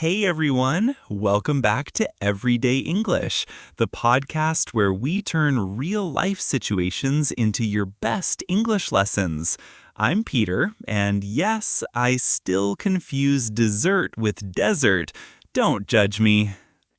Hey everyone, welcome back to Everyday English, the podcast where we turn real life situations into your best English lessons. I'm Peter, and yes, I still confuse dessert with desert. Don't judge me.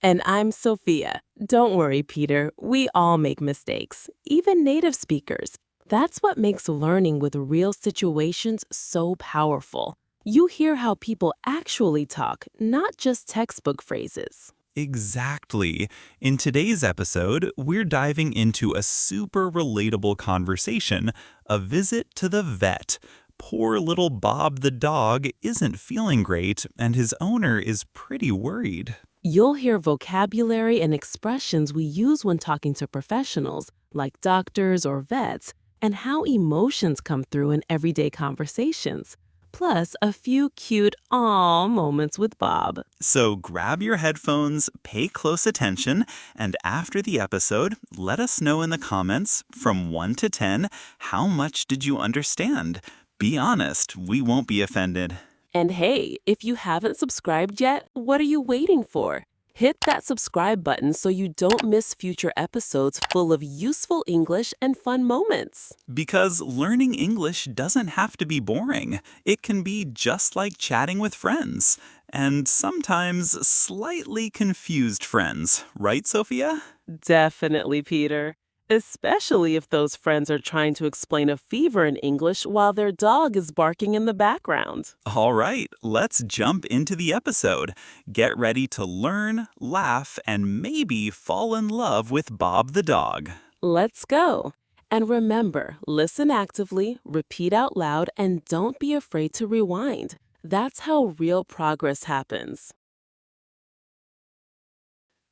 And I'm Sophia. Don't worry, Peter. We all make mistakes, even native speakers. That's what makes learning with real situations so powerful. You hear how people actually talk, not just textbook phrases. Exactly. In today's episode, we're diving into a super relatable conversation, a visit to the vet. Poor little Bob the dog isn't feeling great, and his owner is pretty worried. You'll hear vocabulary and expressions we use when talking to professionals, like doctors or vets, and how emotions come through in everyday conversations. Plus, a few cute "aw" moments with Bob. So grab your headphones, pay close attention, and after the episode, let us know in the comments, from 1 to 10, how much did you understand? Be honest, we won't be offended. And hey, if you haven't subscribed yet, what are you waiting for? Hit that subscribe button so you don't miss future episodes full of useful English and fun moments. Because learning English doesn't have to be boring. It can be just like chatting with friends. And sometimes slightly confused friends. Right, Sophia? Definitely, Peter. Especially if those friends are trying to explain a fever in English while their dog is barking in the background. All right, let's jump into the episode. Get ready to learn, laugh, and maybe fall in love with Bob the dog. Let's go. And remember, listen actively, repeat out loud, and don't be afraid to rewind. That's how real progress happens.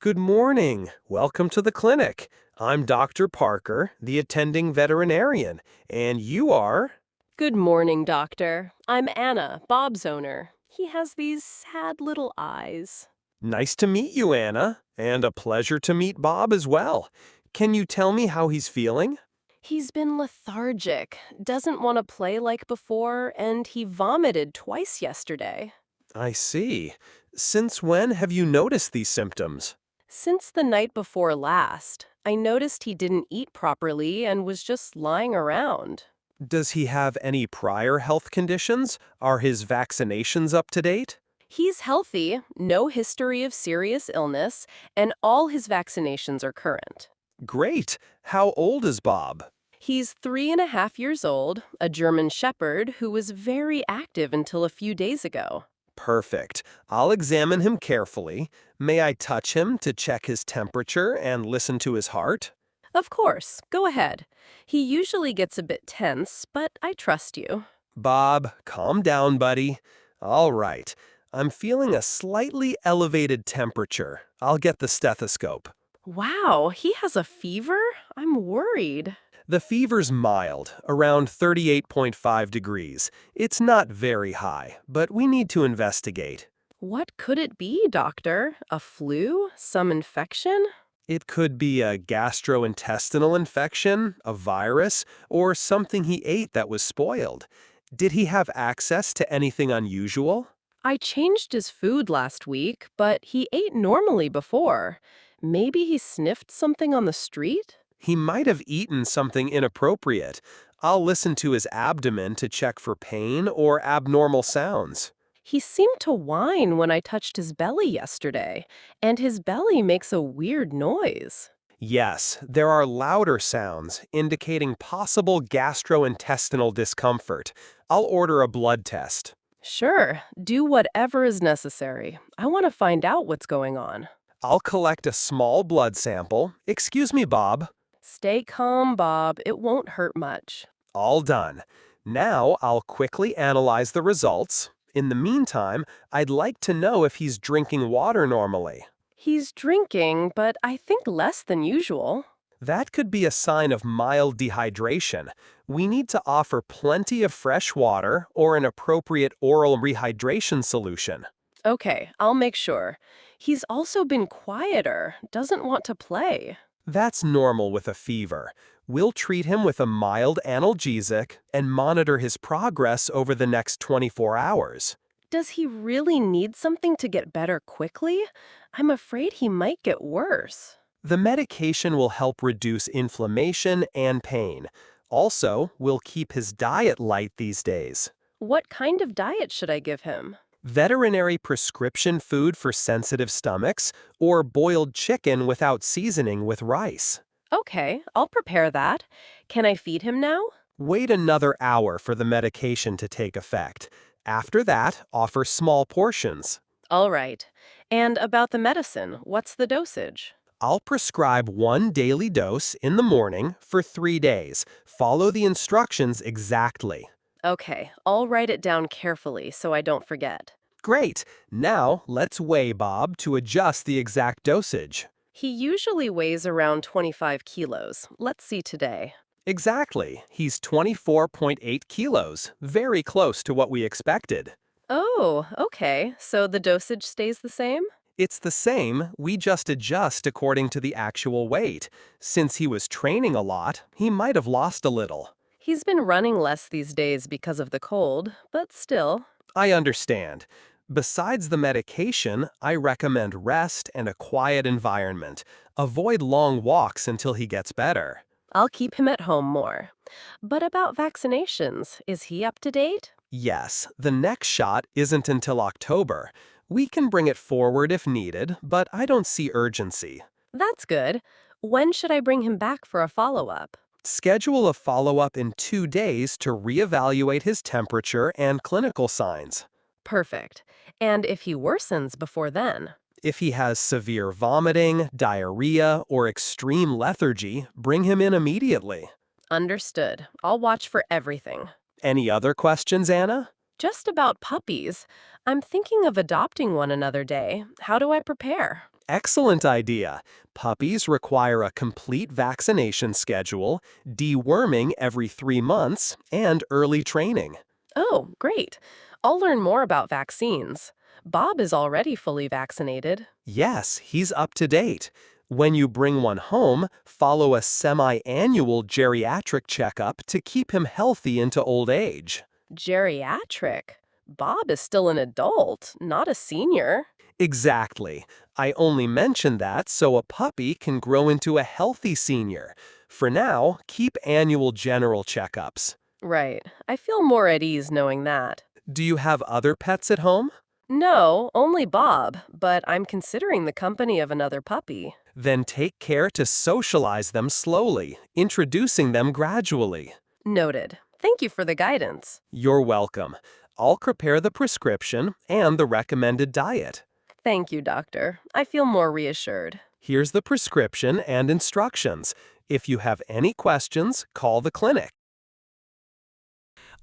Good morning. Welcome to the clinic. I'm Dr. Parker, the attending veterinarian, and you are... Good morning, Doctor. I'm Anna, Bob's owner. He has these sad little eyes. Nice to meet you, Anna, and a pleasure to meet Bob as well. Can you tell me how he's feeling? He's been lethargic, doesn't want to play like before, and he vomited twice yesterday. I see. Since when have you noticed these symptoms? Since the night before last, I noticed he didn't eat properly and was just lying around. Does he have any prior health conditions? Are his vaccinations up to date? He's healthy, no history of serious illness, and all his vaccinations are current. Great. How old is Bob? He's 3.5 years old, a German Shepherd who was very active until a few days ago. Perfect. I'll examine him carefully. May I touch him to check his temperature and listen to his heart? Of course, go ahead. He usually gets a bit tense, but I trust you. Bob, calm down, buddy. All right. I'm feeling a slightly elevated temperature. I'll get the stethoscope. Wow, he has a fever? I'm worried. The fever's mild, around 38.5 degrees. It's not very high, but we need to investigate. What could it be, Doctor? A flu? Some infection? It could be a gastrointestinal infection, a virus, or something he ate that was spoiled. Did he have access to anything unusual? I changed his food last week, but he ate normally before. Maybe he sniffed something on the street? He might have eaten something inappropriate. I'll listen to his abdomen to check for pain or abnormal sounds. He seemed to whine when I touched his belly yesterday, and his belly makes a weird noise. Yes, there are louder sounds indicating possible gastrointestinal discomfort. I'll order a blood test. Sure, do whatever is necessary. I want to find out what's going on. I'll collect a small blood sample. Excuse me, Bob. Stay calm, Bob. It won't hurt much. All done. Now I'll quickly analyze the results. In the meantime, I'd like to know if he's drinking water normally. He's drinking, but I think less than usual. That could be a sign of mild dehydration. We need to offer plenty of fresh water or an appropriate oral rehydration solution. Okay, I'll make sure. He's also been quieter, doesn't want to play. That's normal with a fever. We'll treat him with a mild analgesic and monitor his progress over the next 24 hours. Does he really need something to get better quickly? I'm afraid he might get worse. The medication will help reduce inflammation and pain. Also, will keep his diet light these days. What kind of diet should I give him? Veterinary prescription food for sensitive stomachs, or boiled chicken without seasoning with rice. Okay, I'll prepare that. Can I feed him now? Wait another hour for the medication to take effect. After that, offer small portions. All right. And about the medicine, what's the dosage? I'll prescribe one daily dose in the morning for 3 days. Follow the instructions exactly. Okay, I'll write it down carefully so I don't forget. Great! Now, let's weigh Bob to adjust the exact dosage. He usually weighs around 25 kilos. Let's see today. Exactly. He's 24.8 kilos, very close to what we expected. Oh, okay. So the dosage stays the same? It's the same, we just adjust according to the actual weight. Since he was training a lot, he might have lost a little. He's been running less these days because of the cold, but still. I understand. Besides the medication, I recommend rest and a quiet environment. Avoid long walks until he gets better. I'll keep him at home more. But about vaccinations, is he up to date? Yes, the next shot isn't until October. We can bring it forward if needed, but I don't see urgency. That's good. When should I bring him back for a follow-up? Schedule a follow-up in 2 days to reevaluate his temperature and clinical signs. Perfect. And if he worsens before then? If he has severe vomiting, diarrhea, or extreme lethargy, bring him in immediately. Understood. I'll watch for everything. Any other questions, Anna? Just about puppies. I'm thinking of adopting one another day. How do I prepare? Excellent idea. Puppies require a complete vaccination schedule, deworming every 3 months, and early training. Oh, great. I'll learn more about vaccines. Bob is already fully vaccinated. Yes, he's up to date. When you bring one home, follow a semi-annual geriatric checkup to keep him healthy into old age. Geriatric? Bob is still an adult, not a senior. Exactly. I only mention that so a puppy can grow into a healthy senior. For now, keep annual general checkups. Right. I feel more at ease knowing that. Do you have other pets at home? No, only Bob, but I'm considering the company of another puppy. Then take care to socialize them slowly, introducing them gradually. Noted. Thank you for the guidance. You're welcome. I'll prepare the prescription and the recommended diet. Thank you, doctor. I feel more reassured. Here's the prescription and instructions. If you have any questions, call the clinic.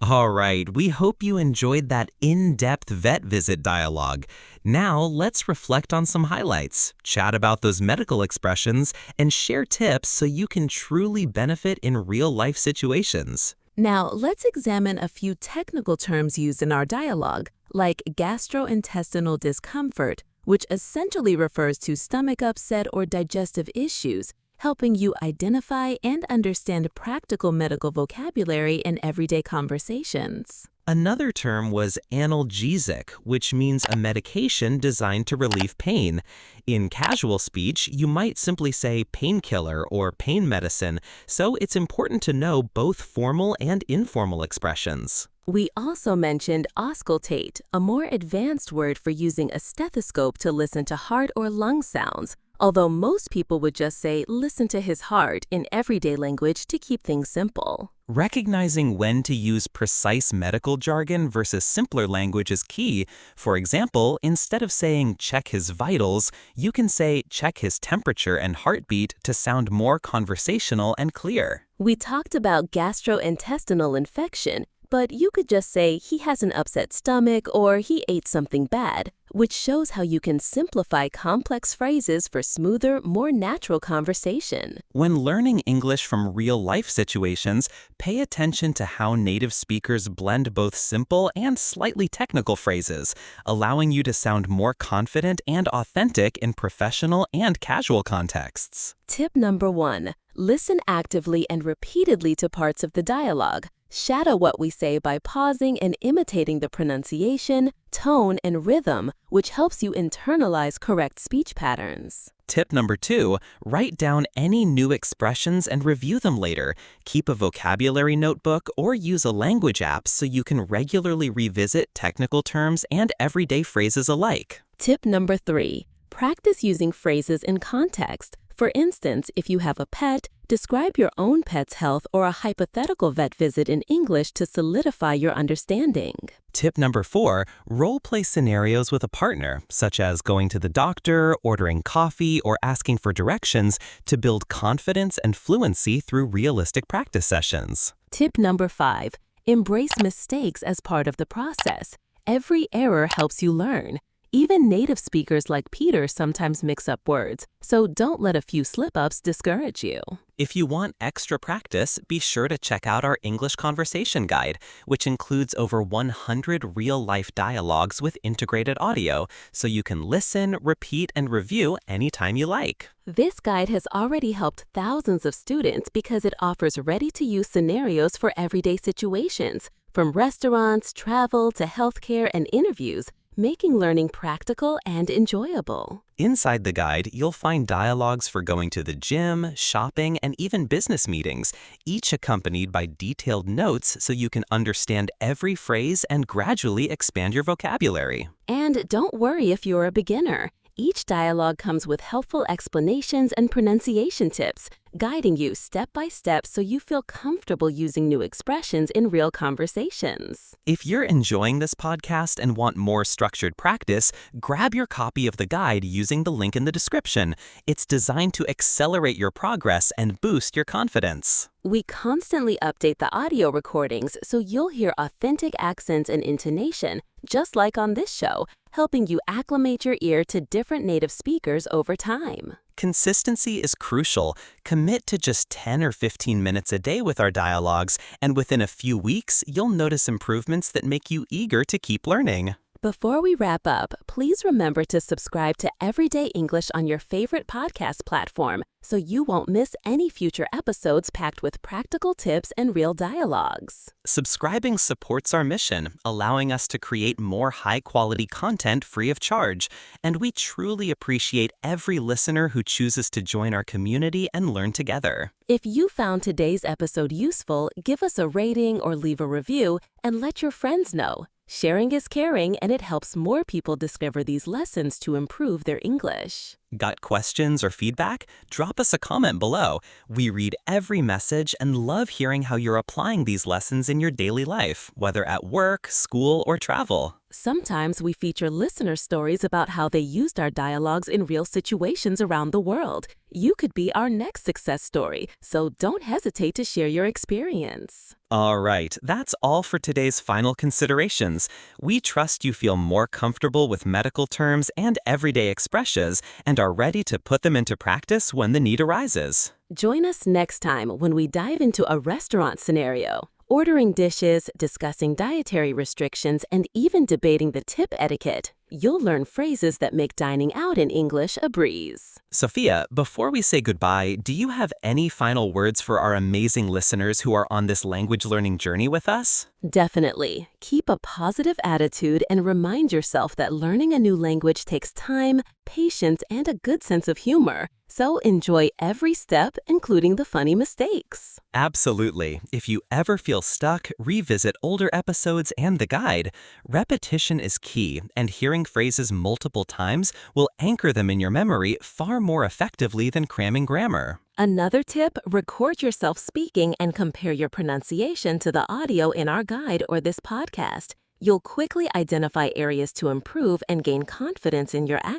All right, we hope you enjoyed that in-depth vet visit dialogue. Now, let's reflect on some highlights, chat about those medical expressions, and share tips so you can truly benefit in real-life situations. Now, let's examine a few technical terms used in our dialogue, like gastrointestinal discomfort, which essentially refers to stomach upset or digestive issues, helping you identify and understand practical medical vocabulary in everyday conversations. Another term was analgesic, which means a medication designed to relieve pain. In casual speech, you might simply say painkiller or pain medicine, so it's important to know both formal and informal expressions. We also mentioned auscultate, a more advanced word for using a stethoscope to listen to heart or lung sounds, although most people would just say listen to his heart in everyday language to keep things simple. Recognizing when to use precise medical jargon versus simpler language is key. For example, instead of saying check his vitals, you can say check his temperature and heartbeat to sound more conversational and clear. We talked about gastrointestinal infection, but you could just say he has an upset stomach or he ate something bad, which shows how you can simplify complex phrases for smoother, more natural conversation. When learning English from real-life situations, pay attention to how native speakers blend both simple and slightly technical phrases, allowing you to sound more confident and authentic in professional and casual contexts. Tip number 1. Listen actively and repeatedly to parts of the dialogue. Shadow what we say by pausing and imitating the pronunciation, tone, and rhythm, which helps you internalize correct speech patterns. Tip number 2, write down any new expressions and review them later. Keep a vocabulary notebook or use a language app so you can regularly revisit technical terms and everyday phrases alike. Tip number 3, practice using phrases in context. For instance, if you have a pet, describe your own pet's health or a hypothetical vet visit in English to solidify your understanding. Tip number 4, role-play scenarios with a partner, such as going to the doctor, ordering coffee, or asking for directions to build confidence and fluency through realistic practice sessions. Tip number 5, embrace mistakes as part of the process. Every error helps you learn. Even native speakers like Peter sometimes mix up words, so don't let a few slip-ups discourage you. If you want extra practice, be sure to check out our English Conversation Guide, which includes over 100 real-life dialogues with integrated audio, so you can listen, repeat, and review anytime you like. This guide has already helped thousands of students because it offers ready-to-use scenarios for everyday situations, from restaurants, travel, to healthcare, and interviews, making learning practical and enjoyable. Inside the guide, you'll find dialogues for going to the gym, shopping, and even business meetings, each accompanied by detailed notes so you can understand every phrase and gradually expand your vocabulary. And don't worry if you're a beginner. Each dialogue comes with helpful explanations and pronunciation tips, guiding you step by step so you feel comfortable using new expressions in real conversations. If you're enjoying this podcast and want more structured practice, grab your copy of the guide using the link in the description. It's designed to accelerate your progress and boost your confidence. We constantly update the audio recordings so you'll hear authentic accents and intonation, just like on this show, helping you acclimate your ear to different native speakers over time. Consistency is crucial. Commit to just 10 or 15 minutes a day with our dialogues, and within a few weeks, you'll notice improvements that make you eager to keep learning. Before we wrap up, please remember to subscribe to Everyday English on your favorite podcast platform so you won't miss any future episodes packed with practical tips and real dialogues. Subscribing supports our mission, allowing us to create more high-quality content free of charge, and we truly appreciate every listener who chooses to join our community and learn together. If you found today's episode useful, give us a rating or leave a review and let your friends know. Sharing is caring, and it helps more people discover these lessons to improve their English. Got questions or feedback? Drop us a comment below. We read every message and love hearing how you're applying these lessons in your daily life, whether at work, school, or travel. Sometimes we feature listener stories about how they used our dialogues in real situations around the world. You could be our next success story, so don't hesitate to share your experience. All right, that's all for today's final considerations. We trust you feel more comfortable with medical terms and everyday expressions and are ready to put them into practice when the need arises. Join us next time when we dive into a restaurant scenario. Ordering dishes, discussing dietary restrictions, and even debating the tip etiquette. You'll learn phrases that make dining out in English a breeze. Sophia, before we say goodbye, do you have any final words for our amazing listeners who are on this language learning journey with us? Definitely. Keep a positive attitude and remind yourself that learning a new language takes time, patience, and a good sense of humor. So enjoy every step, including the funny mistakes. Absolutely. If you ever feel stuck, revisit older episodes and the guide. Repetition is key, and hearing phrases multiple times will anchor them in your memory far more effectively than cramming grammar. Another tip, record yourself speaking and compare your pronunciation to the audio in our guide or this podcast. You'll quickly identify areas to improve and gain confidence in your accent.